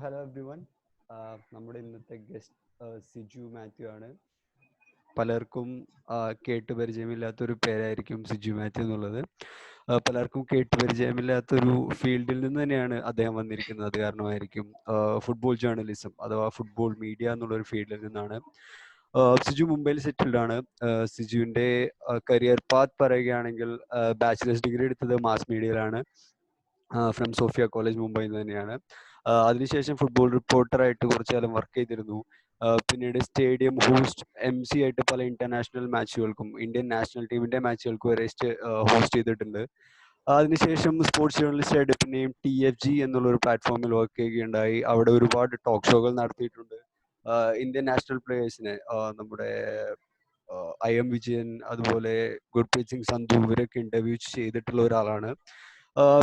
Hello every one. നമ്മുടെ ഇന്നത്തെ guest Siju Mathew ആണ്. പലർക്കും കേട്ട് പരിചയമില്ലാത്തൊരു പേരായിരിക്കും സിജു മാത്യു എന്നുള്ളത്. പലർക്കും കേട്ട് പരിചയമില്ലാത്തൊരു ഫീൽഡിൽ നിന്ന് തന്നെയാണ് അദ്ദേഹം വന്നിരിക്കുന്നത്. അത് കാരണമായിരിക്കും ഫുട്ബോൾ ജേർണലിസം അഥവാ ഫുട്ബോൾ മീഡിയ എന്നുള്ളൊരു ഫീൽഡിൽ നിന്നാണ്. സിജു മുംബൈയിൽ സെറ്റിൽഡ് ആണ്. സിജുവിൻ്റെ കരിയർ പാത്ത് പറയുകയാണെങ്കിൽ ബാച്ചിലേഴ്സ് ഡിഗ്രി എടുത്തത് മാസ് മീഡിയയിലാണ്, ഫ്രം സോഫിയ കോളേജ് മുംബൈയിൽ നിന്ന് തന്നെയാണ്. അതിനുശേഷം ഫുട്ബോൾ റിപ്പോർട്ടറായിട്ട് കുറച്ചു കാലം വർക്ക് ചെയ്തിരുന്നു. പിന്നീട് സ്റ്റേഡിയം ഹോസ്റ്റ് MC ആയിട്ട് പല ഇന്റർനാഷണൽ മാച്ചുകൾക്കും ഇന്ത്യൻ നാഷണൽ ടീമിന്റെ മാച്ചുകൾക്ക് വരെ ഹോസ്റ്റ് ചെയ്തിട്ടുണ്ട്. അതിനുശേഷം സ്പോർട്സ് ജേർണലിസ്റ്റ് ആയിട്ട് പിന്നെയും TFG എന്നുള്ള ഒരു പ്ലാറ്റ്ഫോമിൽ വർക്ക് ചെയ്യുകയുണ്ടായി. അവിടെ ഒരുപാട് ടോക്ക് ഷോകൾ നടത്തിയിട്ടുണ്ട്. ഇന്ത്യൻ നാഷണൽ പ്ലേയേഴ്സിനെ, നമ്മുടെ IM വിജയൻ, അതുപോലെ ഗുർപ്രീത് സിംഗ് സന്ധു, ഇവരൊക്കെ ഇന്റർവ്യൂ ചെയ്തിട്ടുള്ള ഒരാളാണ്.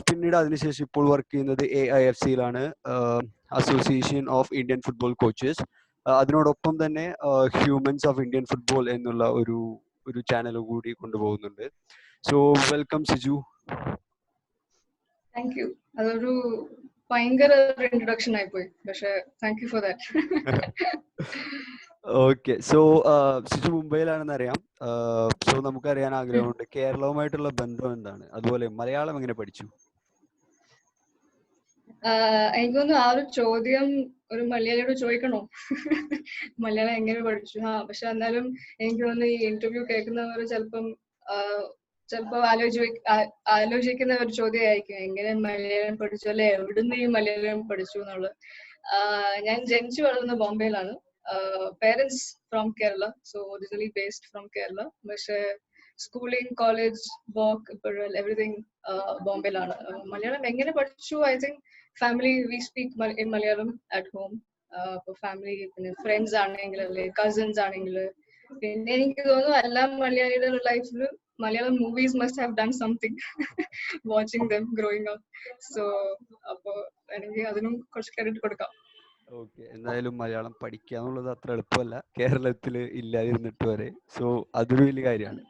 പിന്നീട് അതിനുശേഷം ഇപ്പോൾ വർക്ക് ചെയ്യുന്നത് AIFC-യിലാണ്, association of Indian football coaches. അതിനോടൊപ്പം തന്നെ ഹ്യൂമൻസ് ഓഫ് ഇന്ത്യൻ ഫുട്ബോൾ എന്നുള്ള ഒരു ചാനൽ കൂടി കൊണ്ടുപോകുന്നുണ്ട്. So welcome Siju. Thank you. അതൊരു ഭയങ്കര ഇൻട്രൊഡക്ഷൻ ആയിപ്പോയി, പക്ഷെ thank you for that. Okay. So Siju മുംബൈയിലാണെന്ന് അറിയാം. സോ നമുക്കറിയാൻ ആഗ്രഹമുണ്ട്, കേരളവുമായിട്ടുള്ള ബന്ധം എന്താണ്, അതുപോലെ മലയാളം എങ്ങനെ പഠിച്ചു? എനിക്ക് തോന്നുന്നു ആ ഒരു ചോദ്യം ഒരു മലയാളിയോട് ചോദിക്കണോ? മലയാളം എങ്ങനെ പഠിച്ചു? പക്ഷെ എന്നാലും എനിക്ക് തോന്നുന്നു ഈ ഇന്റർവ്യൂ കേൾക്കുന്നവർ ചിലപ്പോ ആലോചിക്കുന്ന ഒരു ചോദ്യമായിരിക്കും, എങ്ങനെ മലയാളം പഠിച്ചു, അല്ലെ എവിടുന്ന് ഈ മലയാളം പഠിച്ചു എന്നുള്ളത്. ഞാൻ ജനിച്ചു വളർന്ന ബോംബെയിലാണ്. Parents from Kerala, so originally based from Kerala. പക്ഷെ സ്കൂളിംഗ്, കോളേജ്, വർക്ക്, എവറിഥിങ് ബോംബെയിലാണ്. മലയാളം എങ്ങനെ പഠിച്ചു? I think family we speak in Malayalam at home. Family, പിന്നെ ഫ്രണ്ട്സ് ആണെങ്കിൽ, അല്ലെ കസിൻസ് ആണെങ്കിൽ, പിന്നെ എനിക്ക് തോന്നുന്നു എല്ലാ മലയാളിയുടെ ലൈഫിൽ Malayalam movies must have done something watching dum growing up. So അപ്പോ എനിക്ക് അതിനും കുറച്ച് ക്രെഡിറ്റ് കൊടുക്കാം. ഓക്കെ. എന്തായാലും മലയാളം പഠിക്കുക എന്നുള്ളത് അത്ര എളുപ്പമല്ല, കേരളത്തിൽ ഇല്ലാതിരുന്നിട്ട് വരെ. സോ അതൊരു വലിയ കാര്യമാണ്.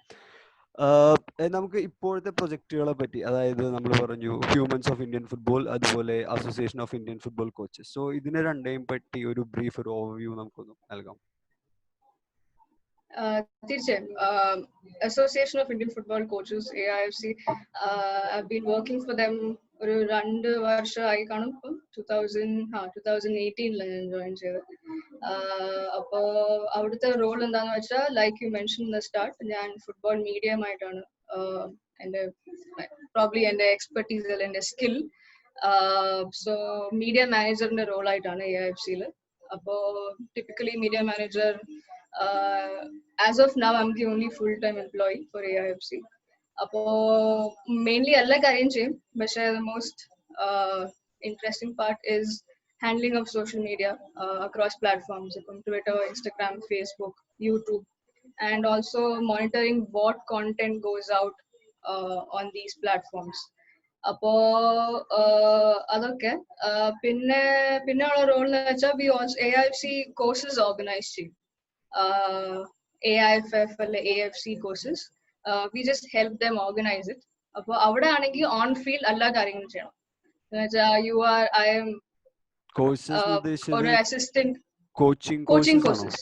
നമുക്ക് ഇപ്പോഴത്തെ പ്രൊജക്റ്റുകളെ പറ്റി, അതായത് നമ്മൾ പറഞ്ഞു ഹ്യൂമൻസ് ഓഫ് ഇന്ത്യൻ ഫുട്ബോൾ, അതുപോലെ association of Indian football coaches. So ഇതിനെ രണ്ടേയും പറ്റി ഒരു ബ്രീഫ്, ഒരു ഓവർവ്യൂ നമുക്കൊന്ന് നൽകാം. തീർച്ചയായും. Association of Indian football coaches, AIFC, I've been working for them ഒരു 2 വർഷമായി കാണും. ഇപ്പം 2018 ഞാൻ ജോയിൻ ചെയ്തത്. അപ്പോ അവിടുത്തെ റോൾ എന്താന്ന് വെച്ചാൽ, like you mention in the start, ഞാൻ ഫുട്ബോൾ മീഡിയമായിട്ടാണ് എൻ്റെ പ്രോബ്ലി എൻ്റെ എക്സ്പെർട്ടീസ്, എൻ്റെ സ്കിൽ. സോ മീഡിയ മാനേജറിന്റെ റോളായിട്ടാണ് AIFC-യിൽ. അപ്പോ typically media manager, as of now I'm the only full-time employee for AIFC. അപ്പോ മെയിൻലി എല്ലാ കാര്യം ചെയ്യും, പക്ഷേ the most interesting part is handling of social media across platforms, ഇപ്പം Twitter, Instagram, Facebook, YouTube, and also monitoring what content goes out on these platforms. അപ്പോ അതൊക്കെ. പിന്നെ ഉള്ള റോൾ എന്ന് വെച്ചാൽ AIFC കോഴ്സസ് ഓർഗനൈസ് ചെയ്യും. AIFF അല്ലെ AFC courses, we just help them organise it. അപ്പൊ അവിടെ ആണെങ്കിൽ ഓൺ ഫീൽഡ് എല്ലാ കാര്യങ്ങളും ചെയ്യണം. ഒരു അസിസ്റ്റന്റ് കോച്ചിങ് കോഴ്സസ്.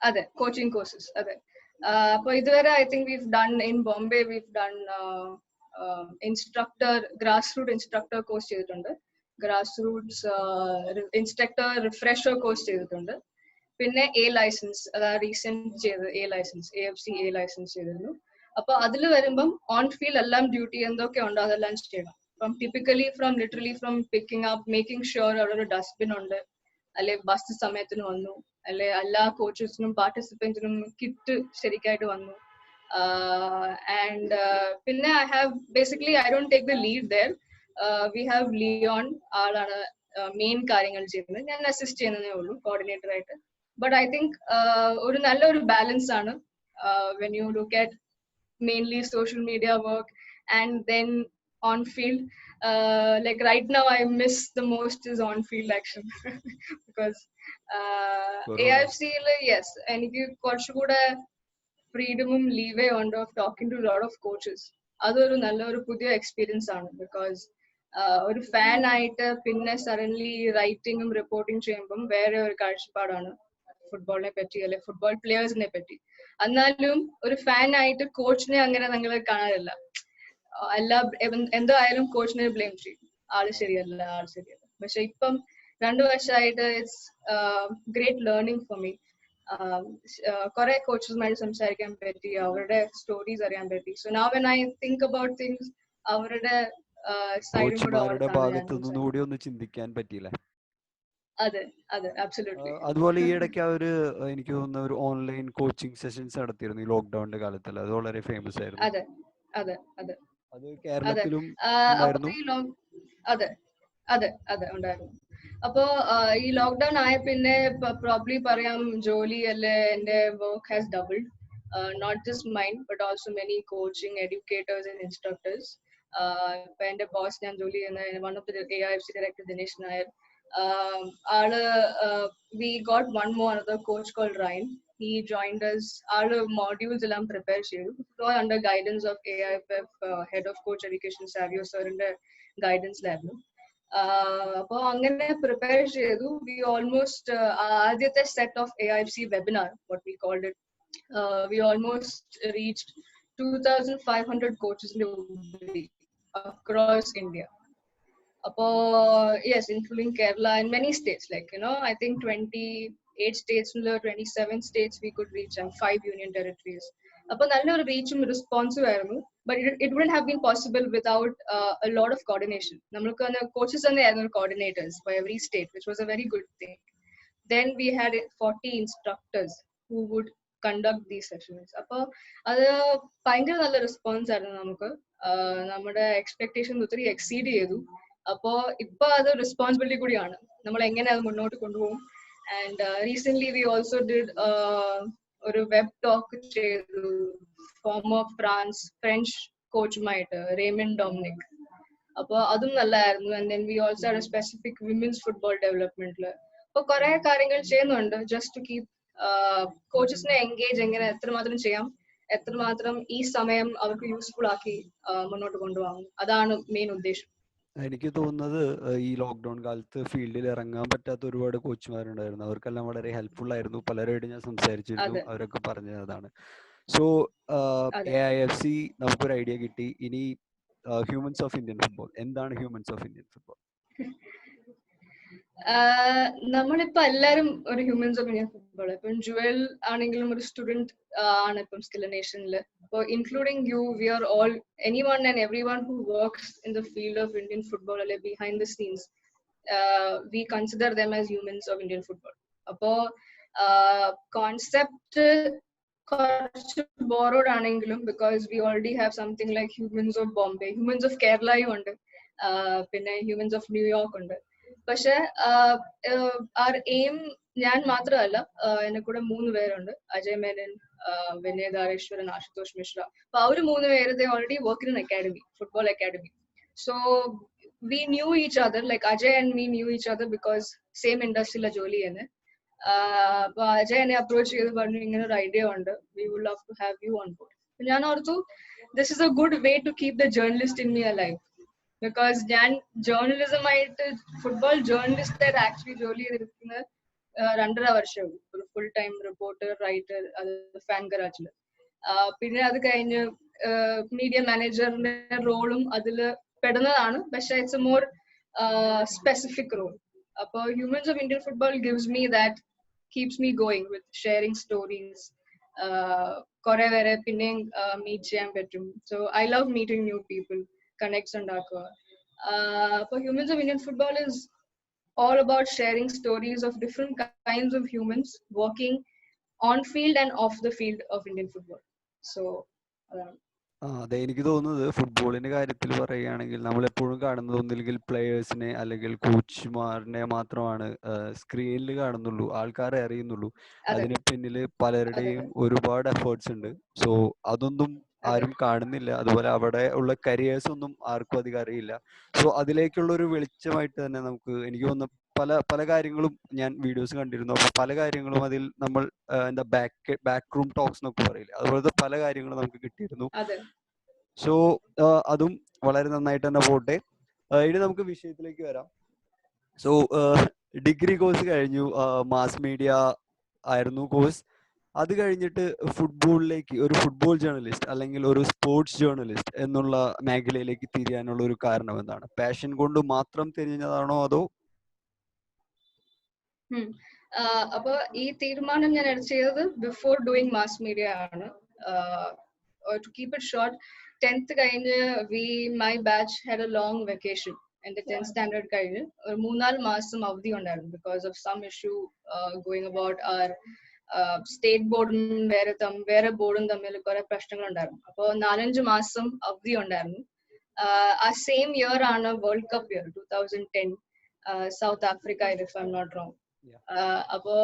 അതെ, കോച്ചിങ് കോഴ്സസ്. അതെ. അപ്പൊ ഇതുവരെ I think we've done in Bombay, we've done grass root instructor course ചെയ്തിട്ടുണ്ട്, grass roots instructor refresher course ചെയ്തിട്ടുണ്ട്. പിന്നെ ലൈസൻസ്, അതായത് റീസെന്റ് ചെയ്ത് ലൈസൻസ്, AFC ലൈസൻസ് ചെയ്തിരുന്നു. അപ്പൊ അതിൽ വരുമ്പം ഓൺ ഫീൽഡ് എല്ലാം ഡ്യൂട്ടി എന്തൊക്കെ ഉണ്ടോ അതെല്ലാം ചെയ്യണം. Literally from picking up, making sure അവിടെ ഒരു ഡസ്റ്റ്ബിൻ ഉണ്ട്, അല്ലെ ബസ് സമയത്തിന് വന്നു, അല്ലെ എല്ലാ കോച്ചസിനും പാർട്ടിസിപ്പൻസിനും കിറ്റ് ശരിക്കായിട്ട് വന്നു. ആൻഡ് പിന്നെ I don't take the lead there. We have Leon, ആളാണ് മെയിൻ കാര്യങ്ങൾ ചെയ്യുന്നത്. ഞാൻ അസിസ്റ്റ് ചെയ്യുന്നതേ ഉള്ളൂ കോർഡിനേറ്റർ ആയിട്ട്. But I think ഒരു നല്ലൊരു ബാലൻസ് ആണ് when you look at mainly social media work and then on field. Like right now I miss the most is on field action because AFC yes, എനിക്ക് കുറച്ചുകൂടെ ഫ്രീഡമും ലീവേ ഉണ്ട് of talking to a lot of coaches. അതൊരു നല്ലൊരു പുതിയ experience ആണ്, because ഒരു fan ആയിട്ട് പിന്നെ സഡൻലി റൈറ്റിങ്ങും റിപ്പോർട്ടിങ് ചെയ്യുമ്പം വേറെ ഒരു കാഴ്ചപ്പാടാണ് ഫുട്ബോളിനെ പറ്റി അല്ലെ ഫുട്ബോൾ പ്ലെയേഴ്സിനെ പറ്റി. എന്നാലും ഒരു ഫാൻ ആയിട്ട് കോച്ചിനെ അങ്ങനെ നിങ്ങൾ കാണാറില്ല. എന്തായാലും കോച്ചിനെ ബ്ലെയിം ചെയ്യും, ആള് ശരിയല്ല. പക്ഷെ ഇപ്പം 2 വർഷമായിട്ട് it's great learning for me. കുറെ കോച്ചസുമായിട്ട് സംസാരിക്കാൻ പറ്റി, അവരുടെ സ്റ്റോറീസ് അറിയാൻ പറ്റി. So now when I think about things, അവരുടെ സൈഡും കൂടെ കോച്ചുമാരുടെ ഓർത്താണ് ഞാൻ ഭാഗത്തു സംസാരിക്കുന്നത്. നിന്നുകൂടി ഒന്ന് ചിന്തിക്കാൻ പറ്റിയില്ലേ? അതെ അതെ, അബ്സല്യൂട്ട്ലി. അതുപോലെ ഈ ഇടയ്ക്ക് എനിക്ക് തോന്നുന്ന ഒരു ഓൺലൈൻ കോച്ചിങ് സെഷൻസ് നടത്തിയിരുന്നു ഈ ലോക്ക്ഡൌണിന്റെ കാലത്തല്ല, അത് വളരെ ഫേമസ് ആയിരുന്നു. അതെ അതെ അതെ അത് അതെ. കേരളത്തിലും അപ്പൊ ഉണ്ടായിരുന്നു. അതെ അതെ അതെ ഉണ്ടായിരുന്നു. അപ്പോ ഈ ലോക്ക്ഡൌൺ ആയ പിന്നെ പ്രോബ്ലി പറയാം ജോലി അല്ലെ എന്റെ work has doubled. Not just mind but also many coaching educators and instructors. ഇപ്പൊ എന്റെ ബോസ് ഞാൻ ജോലി ചെയ്യുന്ന one of the AIFC director Dinesh Nair. ആള് we got one more another coach called Ryan. He joined us. Our modules എല്ലാം prepare ചെയ്തു. All under guidance of AIFF head of coach education Savio sir ന്റെ guidance ലായിരുന്നു. അപ്പൊ അങ്ങനെ prepare ചെയ്തു. We almost ആദ്യത്തെ set of AIFC webinar, what we called it, we almost reached 2,500 coaches across India. Yes, including Kerala and many states, like, I think 28 states, 27 states we could reach, and 5 union territories. നല്ലൊരു റീച്ചും റെസ്പോൺസും ആയിരുന്നു. But it wouldn't have been possible without a lot of coordination. നമ്മൾക്ക് coaches തന്നെയായിരുന്നു coordinators for every state, which was a very good thing. Then we had 40 instructors who would conduct these sessions. അപ്പോൾ അത് ഭയങ്കര നല്ല response ആയിരുന്നു നമുക്ക്. നമ്മുടെ expectation ഒത്തിരി എക്സീഡ് ചെയ്തു. അപ്പോ ഇപ്പൊ അത് റെസ്പോൺസിബിലിറ്റി കൂടിയാണ്, നമ്മൾ എങ്ങനെ അത് മുന്നോട്ട് കൊണ്ടുപോകും. And recent we also did ഒരു വെബ് ടോക്ക് ചെയ്തു ഫോമർ ഫ്രഞ്ച് കോച്ചുമായിട്ട്, റേമൻ ഡൊമിനിക്. അപ്പൊ അതും നല്ലതായിരുന്നു. And then we also had a specific women's football ഡെവലപ്മെന്റില്. അപ്പൊ കുറെ കാര്യങ്ങൾ ചെയ്യുന്നുണ്ട് ജസ്റ്റ് ടു കീപ് കോച്ചസിനെ എൻഗേജ്, എങ്ങനെ എത്രമാത്രം ചെയ്യാം, എത്രമാത്രം ഈ സമയം അവർക്ക് യൂസ്ഫുൾ ആക്കി മുന്നോട്ട് കൊണ്ടുപോകാം. അതാണ് മെയിൻ ഉദ്ദേശം. എനിക്ക് തോന്നുന്നത് ഈ ലോക്ക്ഡൌൺ കാലത്ത് ഫീൽഡിൽ ഇറങ്ങാൻ പറ്റാത്ത ഒരുപാട് കോച്ചുമാരുണ്ടായിരുന്നു. അവർക്കെല്ലാം വളരെ ഹെൽപ്ഫുൾ ആയിരുന്നു. പലരോടും ഞാൻ സംസാരിച്ചിരുന്നു, അവരൊക്കെ പറഞ്ഞത് അതാണ്. സോ AIFC നമുക്കൊരു ഐഡിയ കിട്ടി. ഇനി ഹ്യൂമൻസ് ഓഫ് ഇന്ത്യൻ ഫുട്ബോൾ എന്താണ്? ഹ്യൂമൻസ് ഓഫ് ഇന്ത്യൻ ഫുട്ബോൾ നമ്മളിപ്പോ എല്ലാരും ഒരു ഹ്യൂമൻസ് ഓഫ് ഇന്ത്യൻ ഫുട്ബോൾ. ഇപ്പം ജുവൽ ആണെങ്കിലും ഒരു സ്റ്റുഡന്റ് ആണ് ഇപ്പം സ്കിൽ നേഷനില്. അപ്പോൾ including you, we are all anyone and everyone who works in the field of Indian football or behind the scenes, we consider them as humans of Indian football. അപ്പോ concept കുറച്ച് borrowed ആണെങ്കിലും, because we already have something like humans of Bombay, humans of കേരളയും ഉണ്ട്, പിന്നെ humans of New York ഉണ്ട്. പക്ഷെ R aim, ഞാൻ മാത്രമല്ല, എന്നെ കൂടെ 3 പേരുണ്ട്, അജയ് മേനൻ, വിനയ് ധാരേശ്വരൻ, ആശുതോഷ് മിശ്ര. അപ്പൊ അവര് 3 പേര് they already work in an academy, football academy. So we knew each other, like Ajay and me knew each other because same industry la jolly ചെയ്യുന്നത്. അപ്പൊ അജയ് എന്നെ അപ്രോച്ച് ചെയ്ത് പറഞ്ഞു ഇങ്ങനെ ഒരു ഐഡിയ ഉണ്ട്, we would love to have you on board. ഞാൻ ഓർത്തു this is a good way to keep the journalist in me alive. Because ഞാൻ ജേർണലിസം ആയിട്ട്, ഫുട്ബോൾ ജേർണലിസ്റ്റ് ആയിട്ട് ആക്ച്വലി ജോലി ചെയ്തിരിക്കുന്നത് 2.5 വർഷവും. ഒരു ഫുൾ ടൈം റിപ്പോർട്ടർ, റൈറ്റർ, അത് ഫാൻ ഗരാജില്. പിന്നെ അത് കഴിഞ്ഞ് മീഡിയ മാനേജറിന്റെ റോളും അതിൽ പെടുന്നതാണ്, പക്ഷെ it's a more specific role. അപ്പോൾ humans of Indian football gives me that, keeps me going with sharing stories. കുറെ പേരെ പിന്നെയും മീറ്റ് ചെയ്യാൻ പറ്റും. So I love meeting new people, connects ഉണ്ടാക്കുക. For humans of Indian football is all about sharing stories of different kinds of humans working on field and off the field of Indian football. So അതെ, എനിക്ക് തോന്നുന്നത് ഫുട്ബോളിന്റെ കാര്യത്തിൽ പറയുകയാണെങ്കിൽ നമ്മൾ എപ്പോഴും കാണുന്നത് ഒന്നില്ലെങ്കിൽ പ്ലെയേഴ്സിനെ അല്ലെങ്കിൽ കോച്ചുമാറിനെ മാത്രമാണ് സ്ക്രീനിൽ കാണുന്നുള്ളൂ, ആൾക്കാരെ അറിയുന്നുള്ളൂ. അതിന് പിന്നിൽ പലരുടെയും ഒരുപാട് എഫേർട്സ് ഉണ്ട്. സോ അതൊന്നും ആരും കാണുന്നില്ല. അതുപോലെ അവിടെ ഉള്ള കരിയേഴ്സ് ഒന്നും ആർക്കും അധികം അറിയില്ല. സോ അതിലേക്കുള്ള ഒരു വെളിച്ചമായിട്ട് തന്നെ നമുക്ക്, എനിക്ക് തോന്നുന്നു പല കാര്യങ്ങളും ഞാൻ വീഡിയോസ് കണ്ടിരുന്നു. അപ്പൊ പല കാര്യങ്ങളും അതിൽ നമ്മൾ എന്താ ബാക്ക് റൂം ടോക്സ് എന്നൊക്കെ പറയില്ല, അതുപോലത്തെ പല കാര്യങ്ങളും നമുക്ക് കിട്ടിയിരുന്നു. സോ അതും വളരെ നന്നായിട്ട് തന്നെ പോട്ടെ. ഇനി നമുക്ക് വിഷയത്തിലേക്ക് വരാം. സോ ഡിഗ്രി കോഴ്സ് കഴിഞ്ഞു, മാസ് മീഡിയ ആയിരുന്നു കോഴ്സ്. അത് കഴിഞ്ഞിട്ട് ഫുട്ബോളിലേക്ക്, ഒരു ഫുട്ബോൾ ജേർണലിസ്റ്റ് അല്ലെങ്കിൽ ഒരു സ്പോർട്സ് ജേർണലിസ്റ്റ് എന്നുള്ള മേഖലയിലേക്ക് തിരിയാനുള്ള ഒരു കാരണം എന്താണ്? പാഷൻ കൊണ്ട് മാത്രം തിരിഞ്ഞതാണോ അതോ? അപ്പൊ ഈ തീരുമാനം ഞാൻ എടുത്തത് ബിഫോർ ഡൂയിങ് മാസ് മീഡിയ ആണ്. To keep it short, 10th കഴിഞ്ഞ് my batch had a long vacation. എന്റെ 10th സ്റ്റാൻഡേർഡ് കഴിഞ്ഞ് ഒരു 3-4 മാസം അവധി ഉണ്ടായിരുന്നു because of some issue going about അവർ സ്റ്റേറ്റ് ബോർഡും വേറെ ബോർഡും തമ്മിൽ കുറെ പ്രശ്നങ്ങൾ ഉണ്ടായിരുന്നു. അപ്പോൾ 4-5 മാസം അവധി ഉണ്ടായിരുന്നു. ആ സെയിം ഇയർ ആണ് world cup year 2010 South Africa, if I'm not wrong. അപ്പോ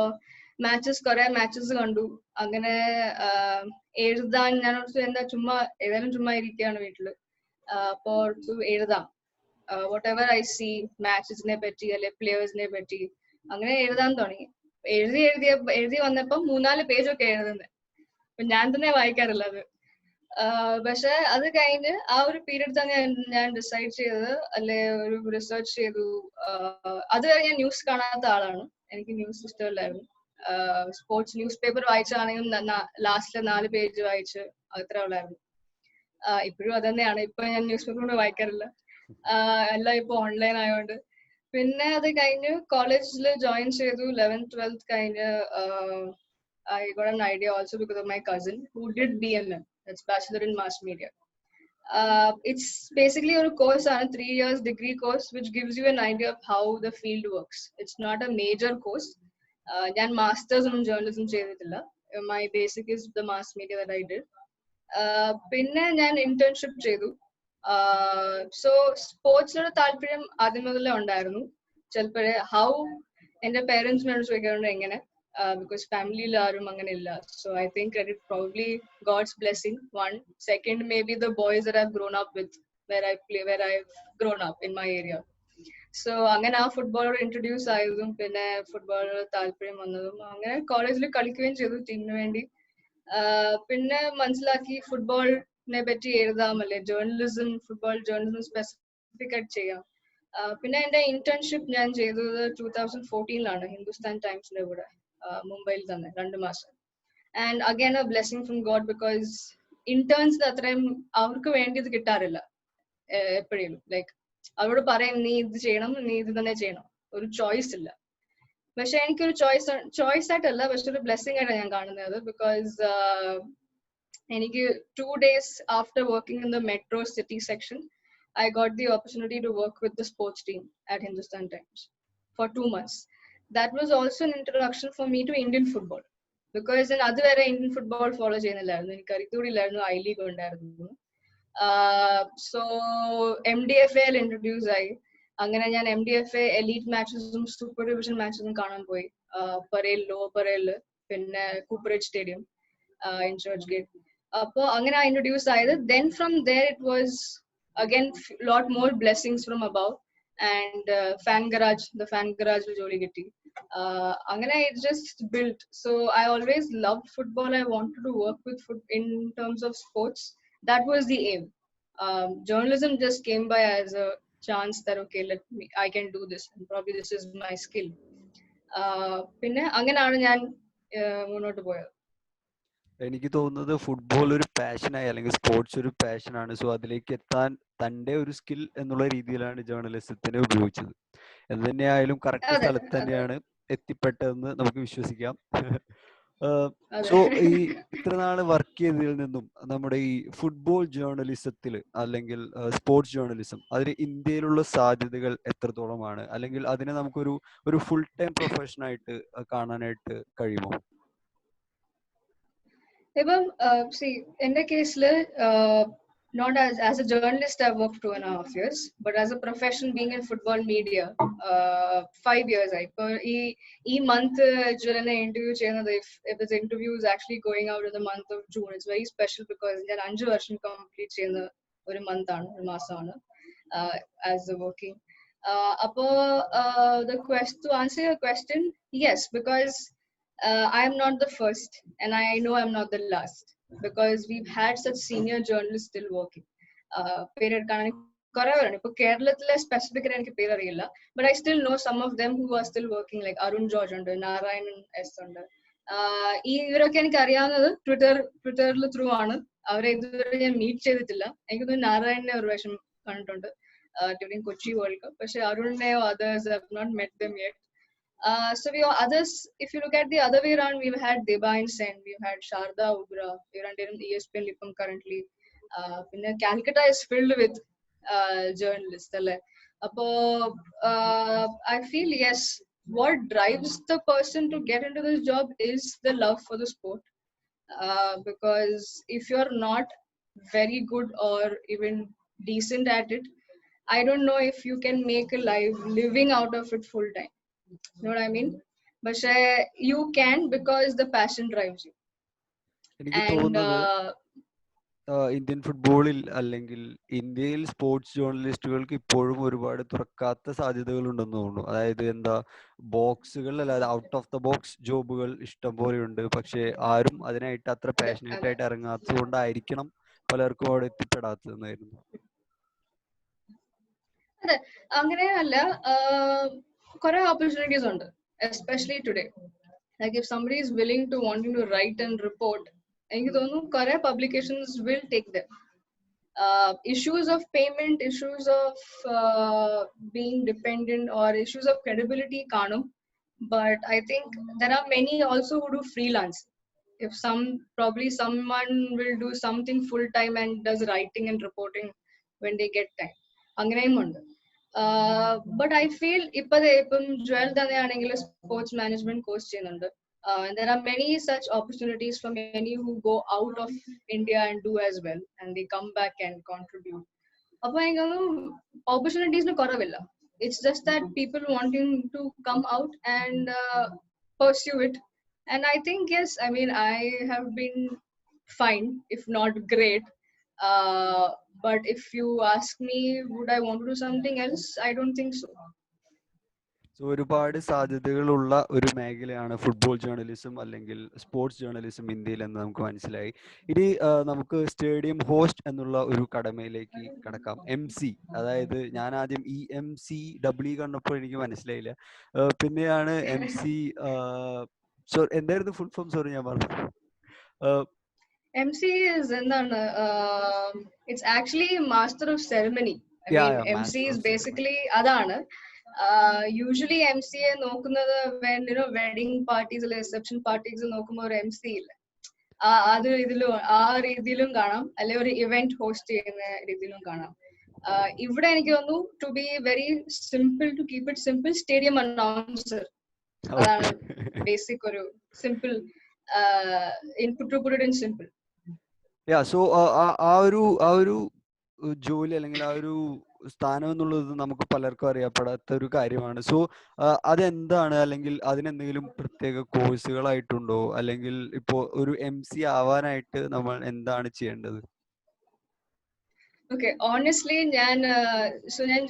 കുറെ മാച്ചസ് കണ്ടു. അങ്ങനെ എഴുതാൻ ഞാൻ എന്താ ചുമ്മാ ഇരിക്കുകയാണ് വീട്ടില്. അപ്പോ എഴുതാം, വാട്ട് എവർ ഐ സി, മാച്ചസിനെ പറ്റി അല്ലെ പ്ലേയേഴ്സിനെ പറ്റി അങ്ങനെ എഴുതാൻ തുടങ്ങി. എഴുതി വന്നപ്പോ 3-4 പേജൊക്കെ എഴുതുന്നത്. അപ്പൊ ഞാൻ തന്നെ വായിക്കാറില്ല അത്. പക്ഷെ അത് കഴിഞ്ഞ് ആ ഒരു പീരീഡ് തന്നെ ഞാൻ ഡിസൈഡ് ചെയ്തത്, അല്ലെ ഒരു റിസർച്ച് ചെയ്തു. അതുവരെ ഞാൻ ന്യൂസ് കാണാത്ത ആളാണ്, എനിക്ക് ന്യൂസ് ഇഷ്ടമല്ലായിരുന്നു. സ്പോർട്സ് ന്യൂസ് പേപ്പർ വായിച്ചാണെങ്കിലും ലാസ്റ്റിലെ 4 പേജ് വായിച്ച് അത്ര ഉള്ളായിരുന്നു. ഇപ്പോഴും അത് തന്നെയാണ്. ഇപ്പൊ ഞാൻ ന്യൂസ് പേപ്പർ കൊണ്ട് വായിക്കാറില്ല, എല്ലാം ഇപ്പൊ ഓൺലൈൻ ആയതുകൊണ്ട്. പിന്നെ അത് കഴിഞ്ഞ് കോളേജിൽ ജോയിൻ ചെയ്തു. 11th 12th കഴിഞ്ഞ് I got an idea also because of my cousin who did BMM, that's Bachelor in Mass Media. It's basically a course on 3 years degree course which gives you an idea of how the field works. It's not a major course. ഞാൻ masters in journalism ചെയ്തിട്ടില്ല. My basic is the mass media that I did. പിന്നെ ഞാൻ internship ചെയ്തു. So സ്പോർട്സിനോട് താല്പര്യം ആദ്യം മുതലേ ഉണ്ടായിരുന്നു. ചിലപ്പോഴേ എന്റെ പേരൻസിനോട് ചോദിക്കാറുണ്ട് എങ്ങനെ, because family ആരും അങ്ങനെ ഇല്ല. So I think credit probably God's blessing, one. Second, maybe the boys that I've grown up with, where I've grown up in my area. So അങ്ങനെ ആ ഫുട്ബോളോട് ഇൻട്രൊഡ്യൂസ് ആയതും പിന്നെ ഫുട്ബോളിനോട് താല്പര്യം വന്നതും അങ്ങനെ കോളേജിൽ കളിക്കുകയും ചെയ്തു ടീമിന് വേണ്ടി. പിന്നെ മനസ്സിലാക്കി ഫുട്ബോളിനെ പറ്റി എഴുതാം, അല്ലെ ഫുട്ബോൾ ജേർണലിസം സ്പെസിഫിക് ആയിട്ട് ചെയ്യാം. പിന്നെ എന്റെ ഇന്റേൺഷിപ്പ് ഞാൻ ചെയ്തത് 2014 ഹിന്ദുസ്ഥാൻ ടൈംസിന്റെ കൂടെ, മുംബൈയിൽ തന്നെ 2 മാസം. And again a blessing from God, because ഇന്റേൺസിന് അത്രയും അവർക്ക് വേണ്ടിയത് കിട്ടാറില്ല എപ്പോഴും. ലൈക്ക് അവരോട് പറയും നീ ഇത് ചെയ്യണം, നീ ഇത് തന്നെ ചെയ്യണം, ഒരു ചോയ്സ് ഇല്ല. പക്ഷെ എനിക്കൊരു ചോയ്സ് ആയിട്ടല്ല, പക്ഷെ ഒരു ബ്ലെസ്സിങ് ആയിട്ടാണ് ഞാൻ കാണുന്നത്. ബിക്കോസ് എനിക്ക് 2 days after working in the metro city section, I got the opportunity to work with the sports team at Hindustan Times for 2 months. That was also an introduction for me to Indian football, because in അതുവരെ Indian football follow ചെയ്യുന്നില്ലായിരുന്നു. എനിക്ക് അറിയത്തൂടില്ലായിരുന്നു I league ഉണ്ടായിരുന്നു. So MDFA introduce ആയി. അങ്ങനെ ഞാൻ MDFA elite മാച്ചസും super division മാച്ചസും കാണാൻ പോയി. Parel, lower പരേല്, പിന്നെ കൂപ്പറേജ് stadium in Churchgate. അപ്പൊ അങ്ങനെ ഇൻട്രൊഡ്യൂസ് ആയത്. Then from there it was again lot more blessings from above, and the fan garage ജോലി കിട്ടി. അങ്ങനെ it just built. So I always loved football. I wanted to work with in terms of sports. That was the aim. Journalism just came by as a chance that okay, I can do this and probably this is my skill. പിന്നെ അങ്ങനെയാണ് ഞാൻ മുന്നോട്ട് പോയത്. എനിക്ക് തോന്നുന്നത് football ഒരു പാഷനായി അല്ലെങ്കിൽ sports ഒരു പാഷനാണ്. സോ അതിലേക്ക് എത്താൻ തൻ്റെ ഒരു സ്കിൽ എന്നുള്ള രീതിയിലാണ് ജേർണലിസത്തിനെ ഉപയോഗിച്ചത്. എന്ത് തന്നെയായാലും കറക്റ്റ് സ്ഥലത്ത് തന്നെയാണ് എത്തിപ്പെട്ടതെന്ന് നമുക്ക് വിശ്വസിക്കാം. സോ ഈ ഇത്ര നാള് വർക്ക് ചെയ്തതിൽ നിന്നും നമ്മുടെ ഈ ഫുട്ബോൾ ജേർണലിസത്തിൽ അല്ലെങ്കിൽ സ്പോർട്സ് ജേർണലിസം അതിന് ഇന്ത്യയിലുള്ള സാധ്യതകൾ എത്രത്തോളമാണ്, അല്ലെങ്കിൽ അതിനെ നമുക്കൊരു ഫുൾ ടൈം പ്രൊഫഷനായിട്ട് കാണാനായിട്ട് കഴിയുമോ? ഇപ്പം എന്റെ കേസില് not as a journalist I've worked 2.5 years, but as a profession being in football media 5 years. ഈ month interview ചെയ്യുന്നത്, if this interview is actually going out in the month of June, it's very special because ഞാൻ 5 വർഷം complete ചെയ്യുന്ന ഒരു month ആണ്, ഒരു മാസമാണ് as a working. അപ്പോ to answer your question, yes, because I am not the first and I know I'm not the last, because we've had such senior journalists still working. പേരെടുക്കാണെങ്കിൽ കുറെ പേരുണ്ട്. ഇപ്പൊ കേരളത്തിലെ സ്പെസിഫിക്കലി എനിക്ക് പേരറിയില്ല. But I still know some of them who are still working, like Arun George ഉണ്ട്, Narayanan S ഉണ്ട്. ഇവരൊക്കെ എനിക്ക് അറിയാവുന്നത് ട്വിറ്ററിൽ ത്രൂ ആണ്. അവരെ ഇതുവരെ ഞാൻ മീറ്റ് ചെയ്തിട്ടില്ല. എനിക്ക് തോന്നുന്നു നാരായണനെ ഒരു പ്രാവശ്യം കണ്ടിട്ടുണ്ട് ഡ്യൂറിംഗ് കൊച്ചി വേൾഡ് കപ്പ്. പക്ഷെ അരുണിനെയോ others I have not met them yet. So we others, if you look at the other way around, we've had Debain Sen, we've had Sharda Ubra, we're under ESPN Lipam currently. പിന്നെ Calcutta is filled with journalists അല്ലേ. അപ്പോ I feel yes, what drives the person to get into this job is the love for the sport. Because if you're not very good or even decent at it, I don't know if you can make a living out of it full time. You know what I mean? But you can, because the passion drives you. എനിക്ക് And തോന്നുന്നത് Indian ഫുട്ബോളിൽ അല്ലെങ്കിൽ ഇന്ത്യയിൽ sports ജേർണലിസ്റ്റുകൾക്ക് ഇപ്പോഴും ഒരുപാട് തുറക്കാത്ത സാധ്യതകൾ ഉണ്ടെന്ന് തോന്നുന്നു. അതായത് എന്താ, ബോക്സുകൾ അല്ലാതെ ഔട്ട് ഓഫ് ദ ബോക്സ് ജോബുകൾ ഇഷ്ടം പോലെയുണ്ട്. പക്ഷെ ആരും അതിനായിട്ട് അത്ര പാഷനേറ്റ് ആയിട്ട് ഇറങ്ങാത്തത് കൊണ്ടായിരിക്കണം പലർക്കും അവിടെ എത്തിപ്പെടാത്തതെന്നായിരുന്നു. അതെ, അങ്ങനെയല്ല, കുറെ ഓപ്പർച്യൂണിറ്റീസ് ഉണ്ട്, especially today. Like if somebody is willing to wanting to write and report, എനിക്ക് തോന്നുന്നു കുറെ publications will take them. Issues of payment, issues of being dependent, or issues of credibility കാണും. But I think there are many also who do freelance. If probably someone will do something full time and does writing and reporting when they get time. അങ്ങനെയും ഉണ്ട്. But I feel ഇപ്പം ജുവൽ തന്നെയാണെങ്കിൽ sports management course ചെയ്യുന്നുണ്ട്. And there are many such opportunities for many who go out of India and do as well, and they come back and contribute. Appo engalum opportunities nu koravilla. It's just that people wanting to come out and pursue it. And I think yes, I mean I have been fine, if not great. But if you ask me, would I want to do something else? I don't think so. So ഒരുപാട് സാധ്യതകളുള്ള ഒരു മേഖലയാണ് football journalism അല്ലെങ്കിൽ sports journalism ഇന്ത്യയിൽ എന്ന് നമുക്ക് മനസ്സിലായി. ഇനി നമുക്ക് സ്റ്റേഡിയം ഹോസ്റ്റ് എന്നുള്ള ഒരു കടമയിലേക്ക് കടക്കാം. MC, അതായത് ഞാൻ ആദ്യം EMCW കണ്ടപ്പോൾ എനിക്ക് മനസ്സിലായില്ല. പിന്നെയാണ് MC, എന്തായിരുന്നു ഫുൾ ഫോം? സോറി, ഞാൻ പറഞ്ഞു. MC is എന്താണ്, it's actually master of ceremony. I mean MC is basically അതാണ്. Usually MCA നോക്കുന്നത് when wedding parties or reception parties നോക്കുമ്പോൾ ഒരു MC ഇല്ല, അത് രീതിയിലും കാണാം, അല്ലെങ്കിൽ ഒരു ഇവന്റ് ഹോസ്റ്റ് ചെയ്യുന്ന രീതിയിലും കാണാം. ഇവിടെ എനിക്ക് തോന്നുന്നു to be very simple, to keep it simple, stadium announcer. അതാണ് ബേസിക് ഒരു simple input, to put it in simple. So ആ ഒരു ജോലി അല്ലെങ്കിൽ ആ ഒരു സ്ഥാനം എന്നുള്ളത് നമുക്ക് പലർക്കും അറിയപ്പെടാത്ത ഒരു കാര്യമാണ്. സോ അതെന്താണ്, അല്ലെങ്കിൽ അതിനെന്തെങ്കിലും പ്രത്യേക കോഴ്സുകളായിട്ടുണ്ടോ, അല്ലെങ്കിൽ ഇപ്പോ ഒരു MC ആവാനായിട്ട് നമ്മൾ എന്താണ് ചെയ്യേണ്ടത്? Okay, honestly, ഞാൻ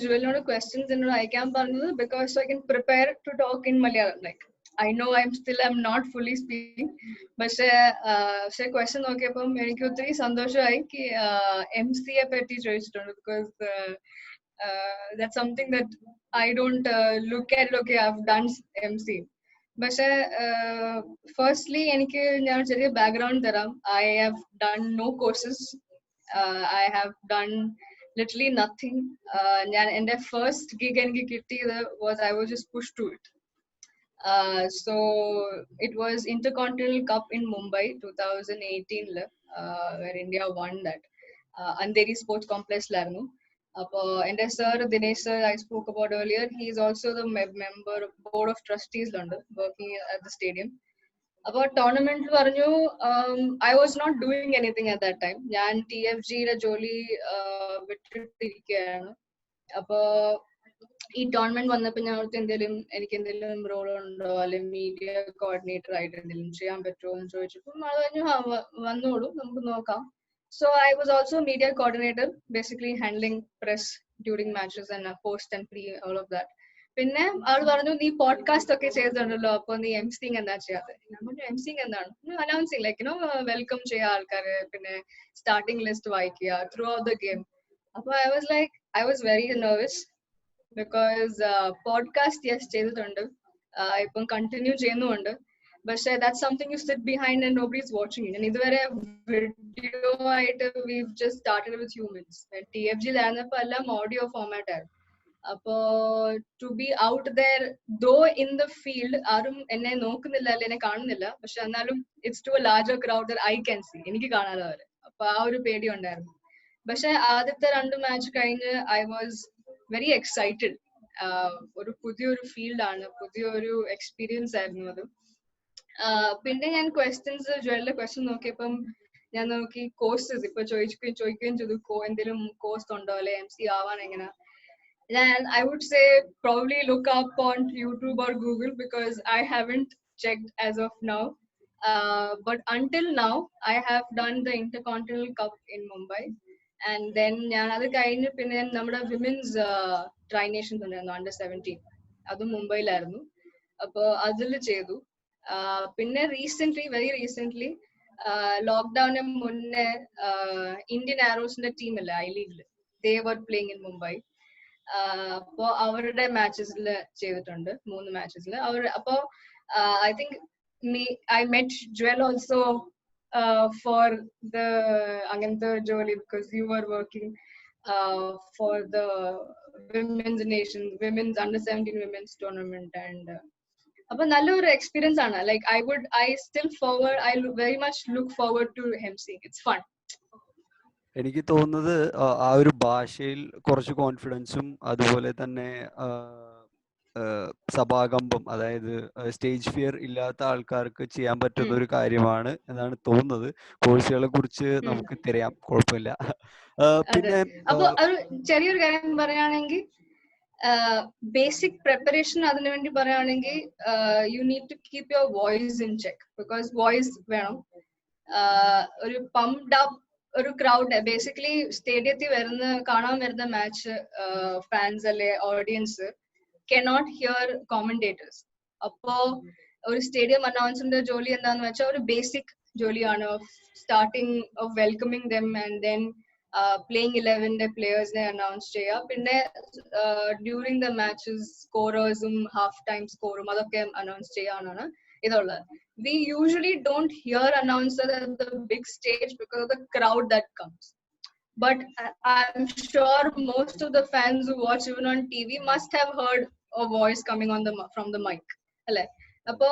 ജുവലിനോട് ക്വസ്റ്റ്യൻസ് എന്നോട് അയക്കാൻ പറഞ്ഞത് because I can prepare to talk in Malayalam. Like I know I'm not fully speaking, പക്ഷേ ക്വസ്റ്റ്യൻ നോക്കിയപ്പം എനിക്ക് ഒത്തിരി സന്തോഷമായി MC യെ പറ്റി ചോദിച്ചിട്ടുണ്ട്. Because that's something that I don't look at it. Okay, I've done MC. പക്ഷേ ഫസ്റ്റ്ലി ഞാൻ ചെറിയ ബാക്ക്ഗ്രൗണ്ട് തരാം. I have done no courses. I have done literally nothing. എൻ്റെ first gig എനിക്ക് കിട്ടിയത് was I was just pushed to it. So it was Intercontinental Cup in Mumbai 2018 where India won that. Andheri Sports Complex ലായിരുന്നു. അപ്പോ എൻ്റെ sir Dinesh sir I spoke about earlier, he is also the member of board of trustees working at the stadium. about tournament പറഞ്ഞു, I was not doing anything at that time. ഞാൻ TFG-യുടെ ജോലി വിട്ടിട്ടിരിക്കുകയാണ്. അപ്പോ ഈ tournament വന്നപ്പോൾ ഞാൻ എനിക്ക് എന്തെങ്കിലും role ഉണ്ടോ, അല്ലെങ്കിൽ മീഡിയ കോർഡിനേറ്റർ ആയിട്ട് എന്തെങ്കിലും ചെയ്യാൻ പറ്റുമോ എന്ന് ചോദിച്ചപ്പോൾ അത് പറഞ്ഞു വന്നോളൂ നമുക്ക് നോക്കാം. So I was also media coordinator, basically handling press during matches and post and pre, all of that. പിന്നെ അവൾ പറഞ്ഞു നീ പോഡ്കാസ്റ്റ് ഒക്കെ ചെയ്തിട്ടുണ്ടല്ലോ, അപ്പൊ നീ എംസിങ് എന്താ ചെയ്യാതെ? ഞാൻ പറഞ്ഞു എംസിങ് എന്താണ്? അനൗൺസിങ്, ലൈക്ക് വെൽക്കം ചെയ്യുക ആൾക്കാര്, പിന്നെ സ്റ്റാർട്ടിംഗ് ലിസ്റ്റ് വായിക്കുക ത്രൂ ഔട്ട് ദ ഗെയിം. അപ്പൊ I was like I was very nervous because podcast yes ചെയ്തിട്ടുണ്ട് ഇപ്പം കണ്ടിന്യൂ ചെയ്യുന്നുണ്ട് പക്ഷെ that's something you sit behind and nobody's watching it and ഇതുവരെ വീഡിയോ ആയിട്ട് we've just started with humans TFG ലായിരുന്നപ്പോ എല്ലാം audio format ആയിരുന്നു അപ്പോ to be out there though in the field ആരും എന്നെ നോക്കുന്നില്ല അല്ലെ എന്നെ കാണുന്നില്ല പക്ഷെ എന്നാലും it's to a larger crowd I can see എനിക്ക് കാണാതെ അവരെ അപ്പൊ ആ ഒരു പേടി ഉണ്ടായിരുന്നു പക്ഷെ ആദ്യത്തെ 2 മാച്ച് കഴിഞ്ഞ് ഐ വാസ് വെരി എക്സൈറ്റഡ് ഒരു പുതിയൊരു ഫീൽഡാണ് പുതിയൊരു എക്സ്പീരിയൻസ് ആയിരുന്നു അത് പിന്നെ ഞാൻ ജ്വല്ലിന്റെ ക്വസ്റ്റ്യൻ നോക്കിയപ്പം ഞാൻ നോക്കി കോഴ്സസ് ഇപ്പൊ ചോദിക്കുകയും ചെയ്തു എന്തെങ്കിലും കോഴ്സ് ഉണ്ടോ അല്ലെ MC ആവാൻ എങ്ങനെ and I would say probably look up on YouTube or Google because I haven't checked as of now but until now I have done the Intercontinental Cup in Mumbai and then ഞാൻ അത് കഴിഞ്ഞ് പിന്നെ നമ്മുടെ women's try Nations ഉണ്ടായിരുന്നു under-17 അത് മുംബൈയിലായിരുന്നു അപ്പൊ അതിൽ ചെയ്തു പിന്നെ വെരി റീസെന്റ് ലോക്ക്ഡൌണിന് മുന്നേ ഇന്ത്യൻ ആരോസിന്റെ ടീം അല്ലേ I ലീഗില് they were playing in Mumbai അപ്പോ അവരുടെ മാച്ചസിൽ ചെയ്തിട്ടുണ്ട് 3 മാച്ചസിൽ അപ്പോ I think I met Jewel also for the അങ്ങനത്തെ ജോലി because you are working for the women's under-17 women's tournament and അപ്പൊ നല്ലൊരു എക്സ്പീരിയൻസ് ആണ് like I still forward I very much look forward to MC it's fun എനിക്ക് തോന്നുന്നത് ആ ഒരു ഭാഷയിൽ കുറച്ച് കോൺഫിഡൻസും അതുപോലെ തന്നെ സഭാകമ്പം അതായത് സ്റ്റേജ് ഫിയർ ഇല്ലാത്ത ആൾക്കാർക്ക് ചെയ്യാൻ പറ്റുന്ന ഒരു കാര്യമാണ് എന്നാണ് തോന്നുന്നത് കോഴ്സുകളെ കുറിച്ച് നമുക്ക് തിരയാം കുഴപ്പമില്ല പിന്നെ അപ്പൊ ഒരു ചെറിയൊരു കാര്യം പറയുകയാണെങ്കിൽ ബേസിക് പ്രിപ്പറേഷൻ അതിനുവേണ്ടി പറയുകയാണെങ്കിൽ you need to keep your voice in check because voice വേണം ഒരു പംപ്ഡ് അപ്പ് ഒരു ക്രൗഡ് ബേസിക്കലി സ്റ്റേഡിയത്തിൽ കാണാൻ വരുന്ന മാച്ച് ഫാൻസ് അല്ലെ ഓഡിയൻസ് കനോട്ട് ഹിയർ കോമന്റേറ്റേഴ്സ് അപ്പോ ഒരു സ്റ്റേഡിയം അനൗൺസിന്റെ ജോലി എന്താന്ന് വെച്ചാൽ ഒരു ബേസിക് ജോലിയാണ് starting off welcoming them and then playing 11ന്റെ പ്ലേയേഴ്സിനെ അനൗൺസ് ചെയ്യുക പിന്നെ ഡ്യൂറിങ് ദ മാച്ചസ് സ്കോറേഴ്സും ഹാഫ് ടൈം സ്കോറും അതൊക്കെ അനൗൺസ് ചെയ്യാനാണ് ഇതുള്ളത് we usually don't hear announcers at the big stage because of the crowd that comes but I'm sure most of the fans who watch even on TV must have heard a voice coming on from the mic alle appo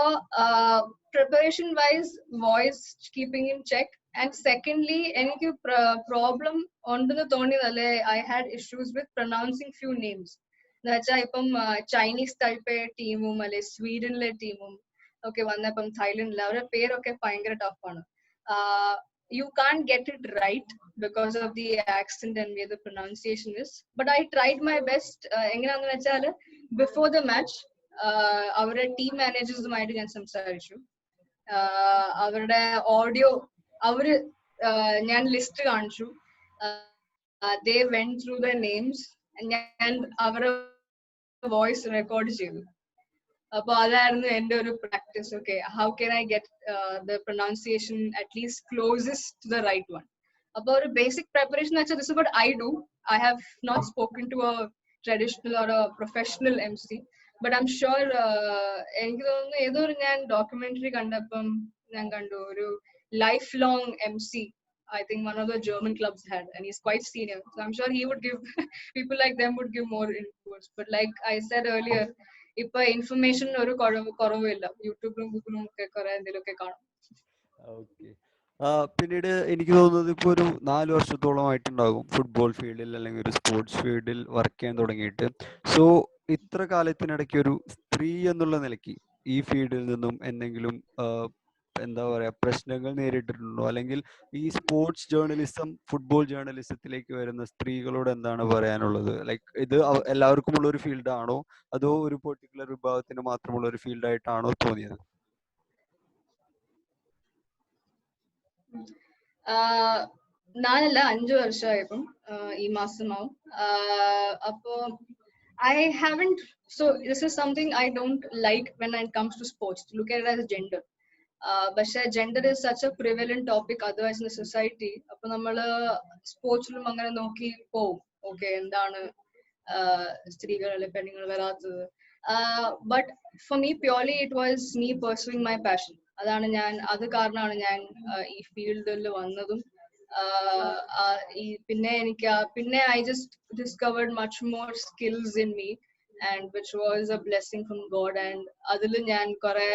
preparation wise voice keeping in check and secondly eniki problem ondunu thoniyadalle I had issues with pronouncing few names എന്നുവെച്ചാൽ ഇപ്പം Chinese type ടീമും അല്ലെ സ്വീഡനിലെ ടീമും ഒക്കെ വന്നപ്പം തായ്ലൻഡിൽ അവരുടെ പേരൊക്കെ ഭയങ്കര ടഫാണ് you can't get it right because of the accent and where the pronunciation is but I tried my best എങ്ങനെയാണെന്ന് വെച്ചാൽ before the match അവരുടെ ടീം മാനേജേഴ്സുമായിട്ട് ഞാൻ സംസാരിച്ചു അവരുടെ ഓഡിയോ ഞാൻ ലിസ്റ്റ് കാണിച്ചു they went through their names ഞാൻ അവരുടെ വോയിസ് റെക്കോർഡ് ചെയ്തു അപ്പൊ അതായിരുന്നു എന്റെ ഒരു practice okay how can I get the pronunciation at least closest to the right one അപ്പൊ ഒരു ബേസിക് പ്രിപ്പറേഷൻ വെച്ചാൽ this is what I do I have not spoken to a traditional or a professional MC but I'm sure എനിക്ക് തോന്നുന്നു ഏതൊരു ഞാൻ documentary കണ്ടപ്പം ഞാൻ കണ്ടു ഒരു life long MC I think one of the German clubs had and he's quite senior so I'm sure he would give people like them would give more inputs but like I said earlier ഇപ്പൊ information ഒരു കുറവില്ല യൂട്യൂബിലും ഗൂഗിളും ഒക്കെ കുറെ എന്തെങ്കിലുമൊക്കെ കാണും പിന്നീട് എനിക്ക് തോന്നുന്നത് ഇപ്പൊ ഒരു 4 വർഷത്തോളമായിട്ടുണ്ടാകും ഫുട്ബോൾ ഫീൽഡിൽ അല്ലെങ്കിൽ ഒരു സ്പോർട്സ് ഫീൽഡിൽ വർക്ക് ചെയ്യാൻ തുടങ്ങിയിട്ട് സോ ഇത്ര കാലത്തിനിടയ്ക്ക് ഒരു സ്ത്രീ എന്നുള്ള നിലയ്ക്ക് ഈ ഫീൽഡിൽ നിന്നും എന്തെങ്കിലും എന്താ പറയാ പ്രശ്നങ്ങൾ നേരിട്ടിട്ടുണ്ടോ അല്ലെങ്കിൽ ഈ സ്പോർട്സ് ജേർണലിസം ഫുട്ബോൾ ജേർണലിസത്തിലേക്ക് വരുന്ന സ്ത്രീകളോട് എന്താണ് പറയാനുള്ളത് ലൈക്ക് ഇത് എല്ലാവർക്കും ഉള്ള ഒരു ഫീൽഡ് ആണോ അതോ ഒരു പെർട്ടിക്കുലർ വിഭാഗത്തിന് മാത്രമുള്ള ഒരു ഫീൽഡ് ആയിട്ടാണോ തോന്നിയത് നാലല്ല 5 വർഷമായപ്പം ഈ മാസമാവും അപ്പോ I haven't so this is something I don't like when it comes to sports to look at it as gender പക്ഷെ gender is such A prevalent topic otherwise in society അപ്പൊ നമ്മള് സ്പോർട്സിലും അങ്ങനെ നോക്കി പോവും ഓക്കെ എന്താണ് സ്ത്രീകൾ അല്ലെ പെണ്ണുങ്ങൾ വരാത്തത്. But for me purely it was me pursuing my passion. അതാണ് ഞാൻ, അത് കാരണമാണ് ഞാൻ ഈ ഫീൽഡിൽ വന്നതും. പിന്നെ I just discovered much more skills in me and which was A blessing from God. And അതിൽ ഞാൻ കുറെ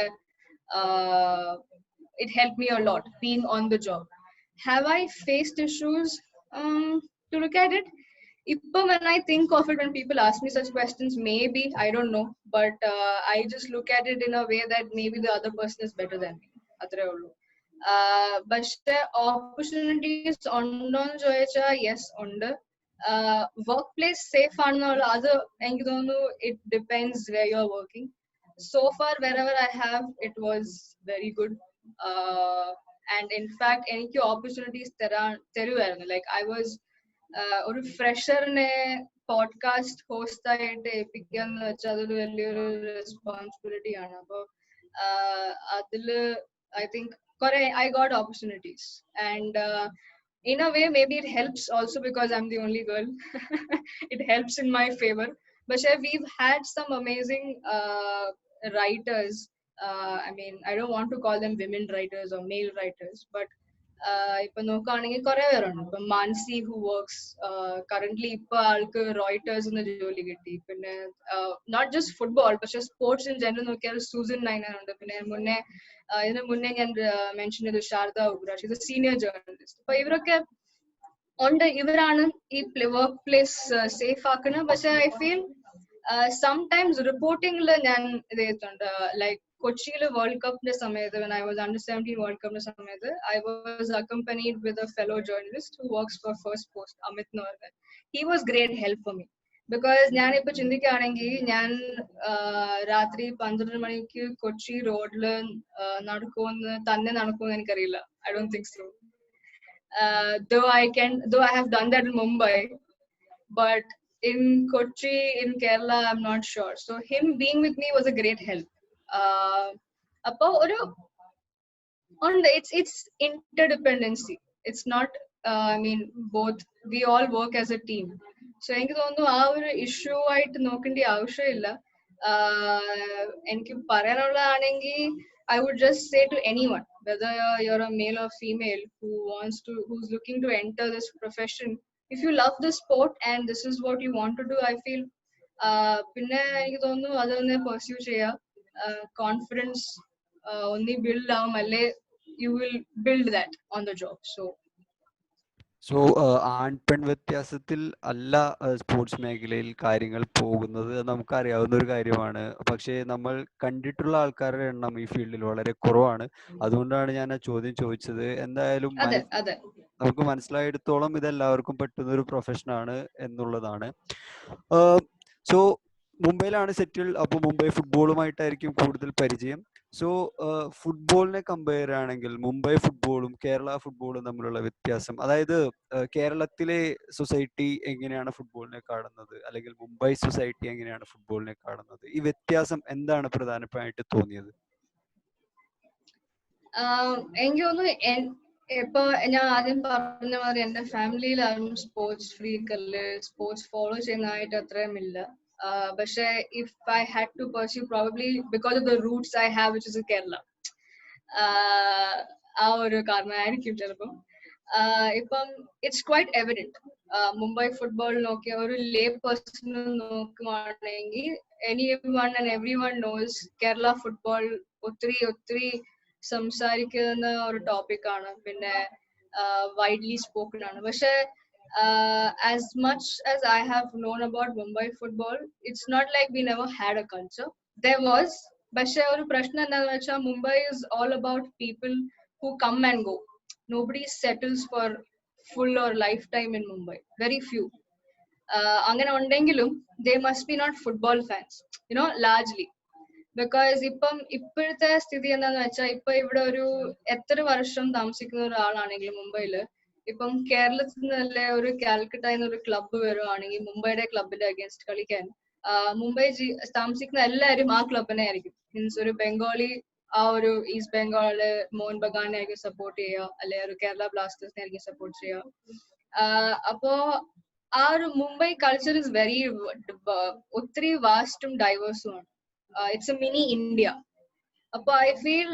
it helped me a lot being on the job. Have I faced issues? To look at it, when I think of it, when people ask me such questions, maybe, I don't know, but I just look at it in a way that maybe the other person is better than me. Atre ullu. But opportunities undo choicha, yes, undu. Workplace safe aanulla adu enakku thonu it depends where you're working. So far wherever I have, it was very good. And in fact എനിക്ക് opportunities തരുമായിരുന്നു. Like I was ഒരു ഫ്രഷറിനെ podcast host ആയിട്ട് ഏൽപ്പിക്കുക എന്ന് വെച്ചാൽ അതൊരു വലിയൊരു responsibility ആണ്. അപ്പോൾ അതില് ഐ തിങ്ക് കുറെ I got opportunities, and in a way maybe it helps also because I'm the only girl. It helps in my favor. But we've had some amazing writers. I mean, I don't want to call them women writers or male writers, but ഇപ്പൊ നോക്കുകയാണെങ്കിൽ കുറെ പേരുണ്ട്. ഇപ്പൊ Mansi who works currently ഇപ്പൊ ആൾക്ക് Reuters എന്ന ജോലി കിട്ടി. പിന്നെ നോട്ട് ജസ്റ്റ് ഫുട്ബോൾ പക്ഷെ സ്പോർട്സ് ഇൻ ജനറൽ നോക്കിയാൽ സൂസൻ നൈനർ ഉണ്ട്. പിന്നെ ഇതിനു മുന്നേ ഞാൻ മെൻഷൻ ചെയ്തു ശാരദ ഉഗ്രാഷ്, ഇത് സീനിയർ ജേർണലിസ്റ്റ്. അപ്പൊ ഇവരൊക്കെ ഉണ്ട്. ഇവരാണ് ഈ വർക്ക് പ്ലേസ് സേഫ് ആക്കുന്നത്. പക്ഷെ ഐ ഫീൽ സംടൈംസ് റിപ്പോർട്ടിംഗിൽ ഞാൻ ഇത് ചെയ്തിട്ടുണ്ട്. ലൈക്ക് കൊച്ചിയിൽ വേൾഡ് കപ്പിന്റെ സമയത്ത്, when I was under 17 world കപ്പിന്റെ സമയത്ത്, I was accompanied with a fellow journalist who works for First Post, Amit എന്ന് പറഞ്ഞ. He was great help for me because ഞാനിപ്പോ ചിന്തിക്കുകയാണെങ്കിൽ ഞാൻ രാത്രി 12 മണിക്ക് കൊച്ചി റോഡില് നടക്കുമെന്ന് എനിക്കറിയില്ല. I don't think so. Though I have done that in Mumbai, but in Kochi, in Kerala, I'm not sure. So him being with me was a great help. It's interdependency. It's not, I mean, both, we all work as a team. So എനിക്ക് തോന്നുന്നു ആ ഒരു issue ആയിട്ട് നോക്കേണ്ട ആവശ്യമില്ല. എനിക്ക് പറയാനുള്ളതാണെങ്കിൽ I would just say to anyone, whether you're a male or female who's looking to enter this profession, if you love the sport and this is what you want to do, I feel പിന്നെ എനിക്ക് തോന്നുന്നു അതൊന്ന് pursue ചെയ്യുക. Confidence only build ആവും, അല്ലെ you will build that on the job. So ആൺ പെൺ വ്യത്യാസത്തിൽ അല്ല സ്പോർട്സ് മേഖലയിൽ കാര്യങ്ങൾ പോകുന്നത്, നമുക്കറിയാവുന്ന ഒരു കാര്യമാണ്. പക്ഷേ നമ്മൾ കണ്ടിട്ടുള്ള ആൾക്കാരുടെ എണ്ണം ഈ ഫീൽഡിൽ വളരെ കുറവാണ്. അതുകൊണ്ടാണ് ഞാൻ ആ ചോദ്യം ചോദിച്ചത്. എന്തായാലും നമുക്ക് മനസ്സിലായിടത്തോളം ഇതെല്ലാവർക്കും പറ്റുന്ന ഒരു പ്രൊഫഷനാണ് എന്നുള്ളതാണ്. സോ മുംബൈയിലാണ് സെറ്റിൽ. അപ്പോൾ മുംബൈ ഫുട്ബോളുമായിട്ടായിരിക്കും കൂടുതൽ പരിചയം. സോ ഫുട്ബോളിനെ കമ്പയർ ആണെങ്കിൽ മുംബൈ ഫുട്ബോളും കേരള ഫുട്ബോളും തമ്മിലുള്ള വ്യത്യാസം, അതായത് കേരളത്തിലെ സൊസൈറ്റി എങ്ങനെയാണ് ഫുട്ബോളിനെ കാണുന്നത്, അല്ലെങ്കിൽ മുംബൈ സൊസൈറ്റി എങ്ങനെയാണ് ഫുട്ബോളിനെ കാണുന്നത്, ഈ വ്യത്യാസം എന്താണ് പ്രധാനമായിട്ട് തോന്നിയത്? എനിക്ക് തോന്നുന്നു ഇപ്പൊ ഞാൻ ആദ്യം പറഞ്ഞ മാതിരി എന്റെ ഫാമിലിയിൽ ആരും സ്പോർട്സ് ഫ്രീക്ക് അല്ലെ, സ്പോർട്സ് ഫോളോ ചെയ്യുന്നതായിട്ട് അത്രയും ഇല്ല. പക്ഷെ if I had to pursue, probably because of the roots I have, which is in Kerala, ആ ഒരു കാരണമായിരിക്കും ചിലപ്പം. ഇപ്പം it's quite evident. Mumbai football നോക്കിയ ഒരു ലേ പേഴ്സൺ നോക്കുവാണെങ്കിൽ anyone and everyone knows Kerala football ഒത്തിരി സംസാരിക്കുന്ന ഒരു ടോപ്പിക് ആണ്. പിന്നെ വൈഡ്ലി സ്പോക്കൺ ആണ്. പക്ഷെ as much as I have known about Mumbai football, it's not like we never had a culture. There was, പക്ഷെ ഒരു പ്രശ്നം എന്താണെന്ന് വെച്ചാൽ Mumbai is all about people who come and go. Nobody settles for full or lifetime in Mumbai. Very few. അങ്ങനെ ഉണ്ടെങ്കിലും they must be not football fans, largely. Because ഇപ്പോഴത്തെ സ്ഥിതി എന്താന്ന് വെച്ചാൽ ഇപ്പൊ ഇവിടെ ഒരു എത്ര വർഷം താമസിക്കുന്ന ഒരാളാണെങ്കിലും മുംബൈയില്, ഇപ്പം കേരളത്തിൽ നിന്നല്ലേ ഒരു കാൽക്കട്ട എന്നൊരു ക്ലബ്ബ് വരുവാണെങ്കിൽ മുംബൈയുടെ ക്ലബിന്റെ അഗേൻസ്റ്റ് കളിക്കാൻ മുംബൈ താമസിക്കുന്ന എല്ലാവരും ആ ക്ലബിനെ ആയിരിക്കും. മീൻസ് ഒരു ബംഗാളി ആ ഒരു ഈസ്റ്റ് ബംഗാളില് മോഹൻ ബഗാനെ ആയിരിക്കും സപ്പോർട്ട് ചെയ്യുക, അല്ലെ ഒരു കേരള ബ്ലാസ്റ്റേഴ്സിനെ ആയിരിക്കും സപ്പോർട്ട് ചെയ്യുക. അപ്പോ our Mumbai culture is very ഒത്തിരി വാസ്റ്റും ഡൈവേഴ്സും ആണ്. It's a mini India. അപ്പൊ I feel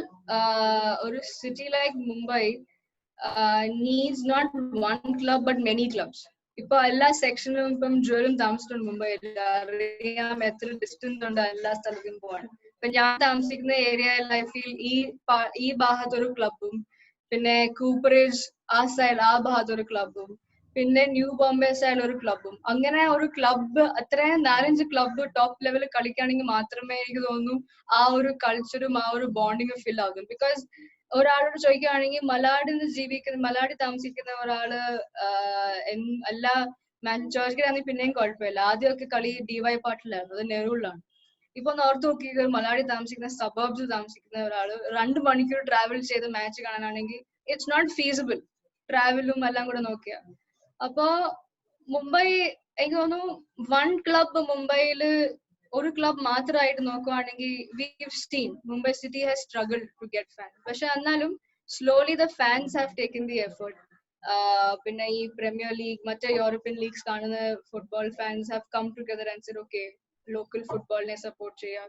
ഒരു city like Mumbai needs not one club but many clubs. ഇപ്പൊ എല്ലാ സെക്ഷനിലും ഇപ്പം ജുവലും താമസിച്ചിട്ടുണ്ട് മുംബൈയിൽ. അറിയാം എത്ര ഡിസ്റ്റൻസ് ഉണ്ട് എല്ലാ സ്ഥലത്തും പോവാൻ. ഇപ്പൊ ഞാൻ താമസിക്കുന്ന ഏരിയയിൽ ഐ ഫീൽ ഈ ഭാഗത്തൊരു ക്ലബും, പിന്നെ കൂപ്പറേജ് ആ സൈഡ് ആ ഭാഗത്തൊരു ക്ലബും, പിന്നെ ന്യൂ ബോംബെ സൈഡിൽ ഒരു ക്ലബും, അങ്ങനെ ഒരു ക്ലബ്ബ് അത്രയും 4-5 ക്ലബ്ബ് ടോപ്പ് ലെവലിൽ കളിക്കുകയാണെങ്കിൽ മാത്രമേ എനിക്ക് തോന്നുന്നു ആ ഒരു കൾച്ചറും ആ ഒരു ബോണ്ടിങ്ങും ഫിൽ ആകും. ബിക്കോസ് ഒരാളോട് ചോദിക്കുകയാണെങ്കിൽ മലാടി താമസിക്കുന്ന ഒരാള് എല്ലാ ചോദിക്കുകയാണെങ്കിൽ പിന്നെയും കുഴപ്പമില്ല. ആദ്യമൊക്കെ കളി DY പാട്ടിലായിരുന്നു, അത് നെഹ്റുവിലാണ്. ഇപ്പൊ ഓർത്ത് നോക്കി മലാടി താമസിക്കുന്ന സബർബ്സിൽ താമസിക്കുന്ന ഒരാള് 2 മണിക്കൂർ ട്രാവൽ ചെയ്ത് മാച്ച് കാണാനാണെങ്കിൽ ഇറ്റ്സ് നോട്ട് ഫീസിബിൾ, ട്രാവലും എല്ലാം കൂടെ നോക്കിയാ. അപ്പോ മുംബൈ എനിക്ക് തോന്നുന്നു വൺ ക്ലബ് മുംബൈയില് ഒരു ക്ലബ് മാത്രമായിട്ട് നോക്കുവാണെങ്കിൽ we've seen Mumbai city has struggled to get fans. പക്ഷെ എന്നാലും slowly the fans have taken the effort. പിന്നെ ഈ പ്രീമിയർ ലീഗ് മറ്റേ യൂറോപ്യൻ ലീഗ്സ് കാണുന്ന football fans have come together and said okay local ഫുട്ബോളിനെ സപ്പോർട്ട് ചെയ്യാം.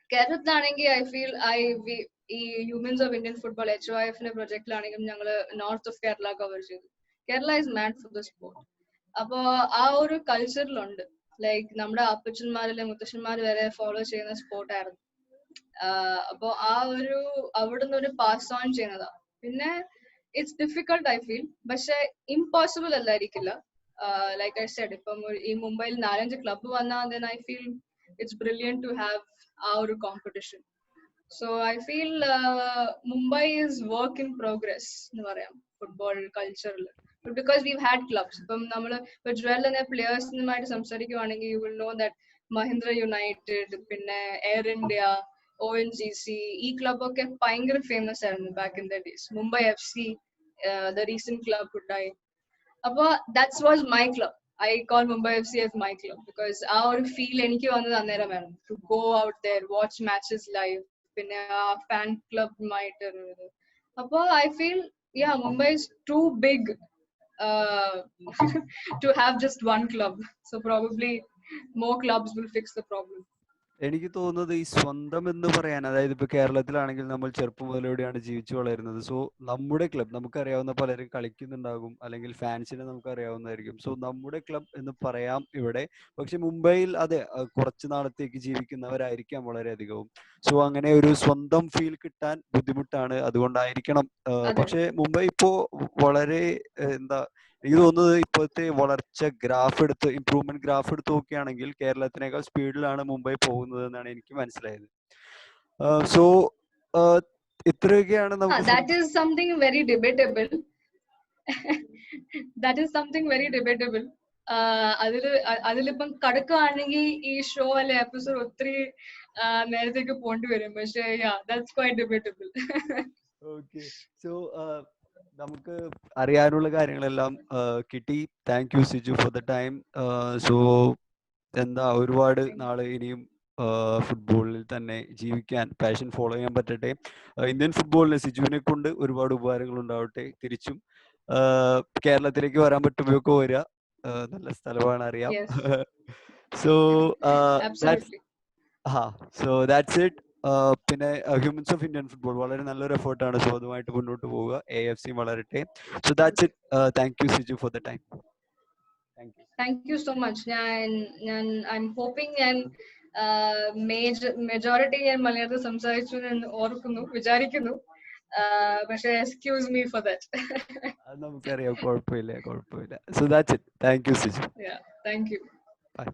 കേരളത്തിലാണെങ്കിൽ ഐ ഫീൽ ഈ Humans of Indian Football HOIF പ്രൊജക്റ്റിലാണെങ്കിലും ഞങ്ങള് നോർത്ത് ഓഫ് കേരള കവർ ചെയ്തു. Kerala is mad for the sport. അപ്പോ ആ ഒരു കൾച്ചറിലുണ്ട്, ലൈക്ക് നമ്മുടെ അപ്പച്ചന്മാരിലെ മുത്തശ്ശന്മാര് വരെ ഫോളോ ചെയ്യുന്ന സ്പോർട്ടായിരുന്നു. അപ്പോ ആ ഒരു അവിടുന്ന് ഒരു പാസ് ഓൺ ചെയ്യുന്നതാ. പിന്നെ ഇറ്റ്സ് ഡിഫിക്കൾട്ട് ഐ ഫീൽ, പക്ഷെ ഇംപോസിബിൾ അല്ലായിരിക്കില്ല. ലൈക്ക് ഐ സെഡ്, ഇപ്പം ഈ മുംബൈയിൽ 4-5 ക്ലബ്ബ് വന്നാൽ then I feel it's brilliant to have ആ ഒരു competition. So I feel Mumbai is work in progress എന്ന് പറയാം ഫുട്ബോൾ കൾച്ചറിൽ. Because we've had clubs. ഇപ്പം നമ്മള് ഇപ്പൊ ജുവലിനെ പ്ലേയേഴ്സുമായിട്ട് സംസാരിക്കുവാണെങ്കിൽ you will know that Mahindra United, പിന്നെ എയർ ഇന്ത്യ, ONGC, ഈ ക്ലബൊക്കെ ഭയങ്കര ഫേമസ് ആയിരുന്നു back in the days. Mumbai FC, the recent club ഉണ്ടായി. അപ്പൊ that's was my club. I call Mumbai FC as my club because ആ ഒരു ഫീൽ എനിക്ക് വന്നത് അന്നേരമായിരുന്നു. To go out there, watch matches live, പിന്നെ ആ ഫാൻ ക്ലബുമായിട്ട്. അപ്പൊ I feel yeah, Mumbai is too big to have just one club. So probably more clubs will fix the problem. എനിക്ക് തോന്നുന്നത് ഈ സ്വന്തം എന്ന് പറയാൻ, അതായത് ഇപ്പൊ കേരളത്തിലാണെങ്കിൽ നമ്മൾ ചെറുപ്പം മുതലൂടെയാണ് ജീവിച്ചു വളരുന്നത്. സോ നമ്മുടെ ക്ലബ് നമുക്കറിയാവുന്ന പലരും കളിക്കുന്നുണ്ടാകും, അല്ലെങ്കിൽ ഫാൻസിനെ നമുക്കറിയാവുന്നതായിരിക്കും. സോ നമ്മുടെ ക്ലബ് എന്ന് പറയാം ഇവിടെ. പക്ഷെ മുംബൈയിൽ അതെ കുറച്ച് നാളത്തേക്ക് ജീവിക്കുന്നവരായിരിക്കാം വളരെയധികവും. സോ അങ്ങനെ ഒരു സ്വന്തം ഫീൽ കിട്ടാൻ ബുദ്ധിമുട്ടാണ്. അതുകൊണ്ടായിരിക്കണം. പക്ഷെ മുംബൈ ഇപ്പോ വളരെ എന്താ എനിക്ക് തോന്നുന്നത് ഇപ്പോഴത്തെ വളർച്ച ഇംപ്രൂവ്മെന്റ് ഗ്രാഫ് എടുത്ത് നോക്കുകയാണെങ്കിൽ കേരളത്തിനേക്കാൾ സ്പീഡിലാണ് മുംബൈ പോകുന്നത് എന്നാണ് എനിക്ക് മനസ്സിലായത്. സോ ഇത്രയൊക്കെയാണ് നമുക്ക്. That is something very debatable. That is something very debatable. അതിലിപ്പം കടക്കുകയാണെങ്കിൽ ഈ ഷോ അല്ലെ എപ്പിസോഡ് ഒത്തിരി നേരത്തേക്ക് പോണ്ടി വരും. പക്ഷേ that's quite debatable. Okay, so നമുക്ക് അറിയാനുള്ള കാര്യങ്ങളെല്ലാം കിട്ടി. Thank you Siju for the time. So എന്താ ഒരുപാട് നാള് ഇനിയും ഫുട്ബോളിൽ തന്നെ ജീവിക്കാൻ, പാഷൻ ഫോളോ ചെയ്യാൻ പറ്റട്ടെ. ഇന്ത്യൻ ഫുട്ബോളിന് സിജുവിനെ കൊണ്ട് ഒരുപാട് ഉപകാരങ്ങൾ ഉണ്ടാവട്ടെ. തിരിച്ചും കേരളത്തിലേക്ക് വരാൻ പറ്റുമ്പോഴൊക്കെ വരിക. നല്ല സ്ഥലമാണ്, അറിയാം. So that's it. പിന്നെ ഹ്യൂമൻസ് ഓഫ് ഇന്ത്യൻ ഫുട്ബോൾ വളരെ നല്ലൊരു എഫേർട്ടാണ്. സോ അതുമായിട്ട് മുന്നോട്ട് പോവുക. AFC വളരട്ടെ. So that's it. Thank you Siju for the time. Thank you so much. I'm hoping ഞാൻ മെജോറിറ്റി ഞാൻ മലയാളത്തിൽ സംസാരിച്ചു എന്ന് ഓർക്കുന്നു, വിചാരിക്കുന്നു. പക്ഷേ എക്സ്ക്യൂസ് മീ ഫോർ ദാറ്റ്. നമുക്കറിയാം, കുഴപ്പമില്ല. So that's it. Thank you Siju. Thank you. Bye.